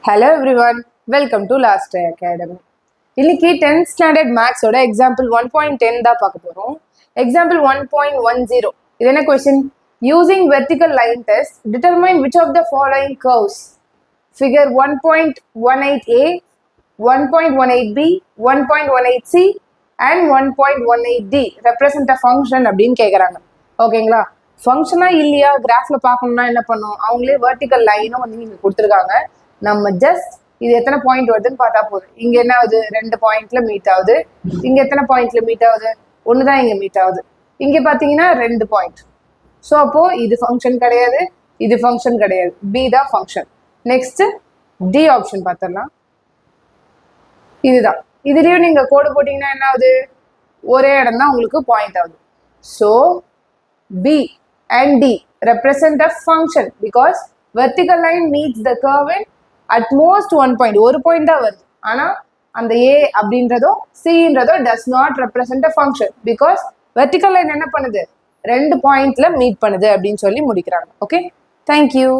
Hello everyone, welcome to Last Day Academy. இன்னைக்கு 10th standard maths ஓட example 1.10 தான் பார்க்க போறோம். Example 1.10. இது என்ன question? Using vertical line test, determine which of the following curves. Figure 1.18a, 1.18b, 1.18c and 1.18d represent a function அப்படின்னு கேட்குறாங்க. ஓகேங்களா? ஃபங்க்ஷனா இல்லையா கிராஃப்ல பார்க்கணும்னா என்ன பண்ணும்? அவங்களே வெர்டிக்கல் லைனும் வந்து நீங்க கொடுத்துருக்காங்க. நம்ம ஜஸ்ட் இது எத்தனை பாயிண்ட் வருதுன்னு பார்த்தா போதும். இங்க என்ன ஆகுது? 2 பாயிண்ட்ல மீட் ஆகுது. இங்க எத்தனை பாயிண்ட்ல மீட் ஆகுது? ஒண்ணுதான் இங்க மீட் ஆகுது. இங்க பாத்தீங்கன்னா 2 பாயிண்ட். ஸோ அப்போ இது ஃபங்க்ஷன் கிடையாது, இது ஃபங்க்ஷன் கிடையாது, பி தான் ஃபங்க்ஷன். நெக்ஸ்ட் டி ஆப்ஷன் பார்த்துடலாம். இதுதான். இதுலயும் நீங்க கோடு போட்டீங்கன்னா என்ன ஆகுது? ஒரே இடம் தான் உங்களுக்கு பாயிண்ட் ஆகுது. So P and T represent a function because vertical line meets the curve in at most 1 point. ஒரு பாயிண்ட் தான் வருது. ஆனா அந்த a அப்படின்றதோ cன்றதோ does not represent a function because vertical line என்ன பண்ணுது? 2 பாயிண்ட்ல மீட் பண்ணுது அப்படின்னு சொல்லி முடிக்கிறாங்க. Okay, thank you.